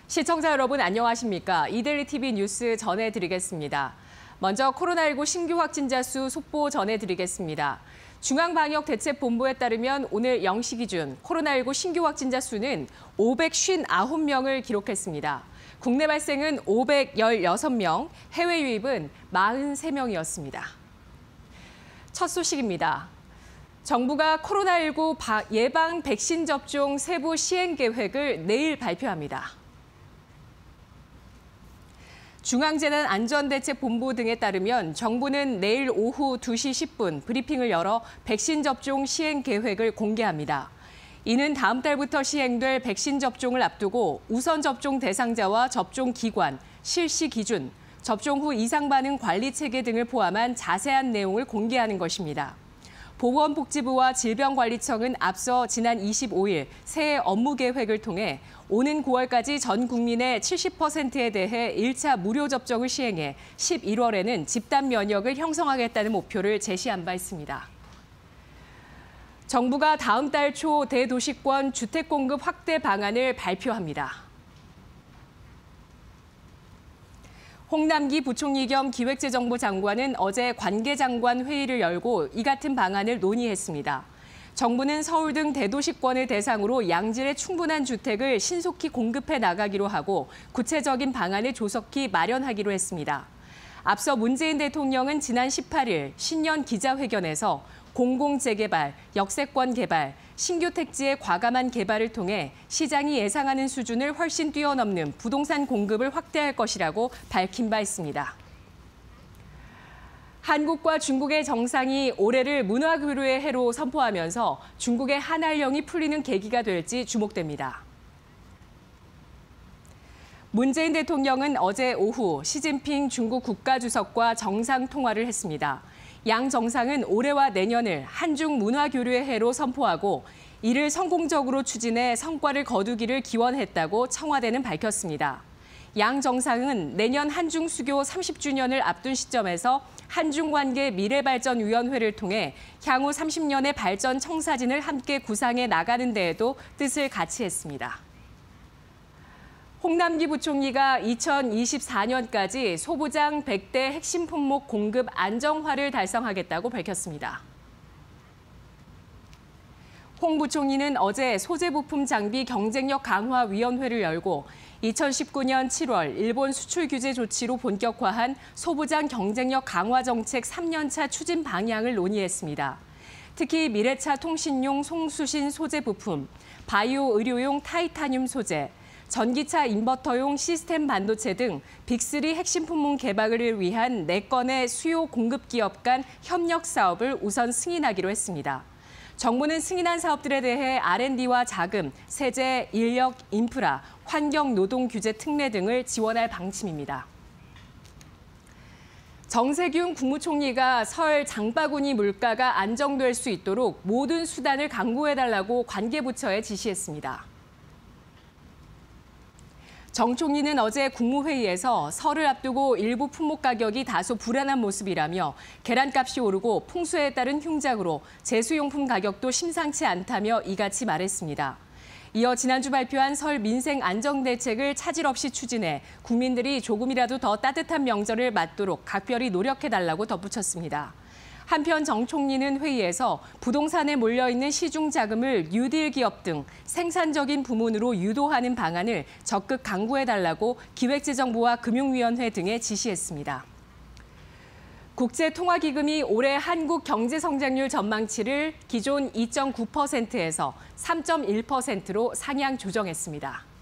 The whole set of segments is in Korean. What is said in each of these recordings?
시청자 여러분 안녕하십니까? 이데일리 TV 뉴스 전해드리겠습니다. 먼저 코로나19 신규 확진자 수 속보 전해드리겠습니다. 중앙방역대책본부에 따르면 오늘 0시 기준 코로나19 신규 확진자 수는 559명을 기록했습니다. 국내 발생은 516명, 해외 유입은 43명이었습니다. 첫 소식입니다. 정부가 코로나19 예방 백신 접종 세부 시행 계획을 내일 발표합니다. 중앙재난안전대책본부 등에 따르면 정부는 내일 오후 2시 10분 브리핑을 열어 백신 접종 시행 계획을 공개합니다. 이는 다음 달부터 시행될 백신 접종을 앞두고 우선 접종 대상자와 접종 기관, 실시 기준, 접종 후 이상 반응 관리 체계 등을 포함한 자세한 내용을 공개하는 것입니다. 보건복지부와 질병관리청은 앞서 지난 25일 새해 업무 계획을 통해 오는 9월까지 전 국민의 70%에 대해 1차 무료 접종을 시행해 11월에는 집단 면역을 형성하겠다는 목표를 제시한 바 있습니다. 정부가 다음 달 초 대도시권 주택 공급 확대 방안을 발표합니다. 홍남기 부총리 겸 기획재정부 장관은 어제 관계장관 회의를 열고 이 같은 방안을 논의했습니다. 정부는 서울 등 대도시권을 대상으로 양질의 충분한 주택을 신속히 공급해 나가기로 하고 구체적인 방안을 조속히 마련하기로 했습니다. 앞서 문재인 대통령은 지난 18일 신년 기자회견에서 공공재개발, 역세권 개발, 신규 택지의 과감한 개발을 통해 시장이 예상하는 수준을 훨씬 뛰어넘는 부동산 공급을 확대할 것이라고 밝힌 바 있습니다. 한국과 중국의 정상이 올해를 문화교류의 해로 선포하면서 중국의 한알령이 풀리는 계기가 될지 주목됩니다. 문재인 대통령은 어제 오후 시진핑 중국 국가주석과 정상 통화를 했습니다. 양 정상은 올해와 내년을 한중 문화교류의 해로 선포하고 이를 성공적으로 추진해 성과를 거두기를 기원했다고 청와대는 밝혔습니다. 양 정상은 내년 한중 수교 30주년을 앞둔 시점에서 한중관계 미래발전위원회를 통해 향후 30년의 발전 청사진을 함께 구상해 나가는 데에도 뜻을 같이 했습니다. 홍남기 부총리가 2024년까지 소부장 100대 핵심 품목 공급 안정화를 달성하겠다고 밝혔습니다. 홍 부총리는 어제 소재부품 장비 경쟁력 강화 위원회를 열고 2019년 7월 일본 수출 규제 조치로 본격화한 소부장 경쟁력 강화 정책 3년차 추진 방향을 논의했습니다. 특히 미래차 통신용 송수신 소재 부품, 바이오 의료용 타이타늄 소재, 전기차 인버터용 시스템 반도체 등 빅3 핵심 품목 개발을 위한 4건의 수요 공급 기업 간 협력 사업을 우선 승인하기로 했습니다. 정부는 승인한 사업들에 대해 R&D와 자금, 세제, 인력, 인프라, 환경, 노동 규제 특례 등을 지원할 방침입니다. 정세균 국무총리가 설 장바구니 물가가 안정될 수 있도록 모든 수단을 강구해달라고 관계부처에 지시했습니다. 정 총리는 어제 국무회의에서 설을 앞두고 일부 품목 가격이 다소 불안한 모습이라며 계란값이 오르고 풍수에 따른 흉작으로 제수용품 가격도 심상치 않다며 이같이 말했습니다. 이어 지난주 발표한 설 민생 안정 대책을 차질 없이 추진해 국민들이 조금이라도 더 따뜻한 명절을 맞도록 각별히 노력해달라고 덧붙였습니다. 한편 정 총리는 회의에서 부동산에 몰려있는 시중 자금을 뉴딜 기업 등 생산적인 부문으로 유도하는 방안을 적극 강구해달라고 기획재정부와 금융위원회 등에 지시했습니다. 국제통화기금이 올해 한국 경제 성장률 전망치를 기존 2.9%에서 3.1%로 상향 조정했습니다.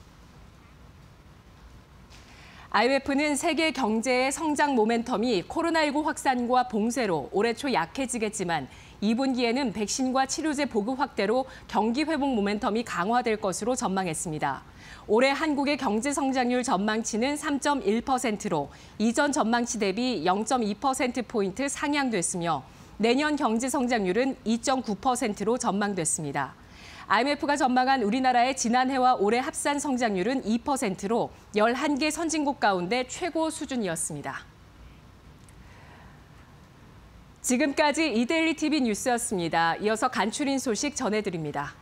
IMF는 세계 경제의 성장 모멘텀이 코로나19 확산과 봉쇄로 올해 초 약해지겠지만 2분기에는 백신과 치료제 보급 확대로 경기 회복 모멘텀이 강화될 것으로 전망했습니다. 올해 한국의 경제 성장률 전망치는 3.1%로 이전 전망치 대비 0.2%포인트 상향됐으며 내년 경제 성장률은 2.9%로 전망됐습니다. IMF가 전망한 우리나라의 지난해와 올해 합산 성장률은 2%로 11개 선진국 가운데 최고 수준이었습니다. 지금까지 이데일리 TV 뉴스였습니다. 이어서 간추린 소식 전해드립니다.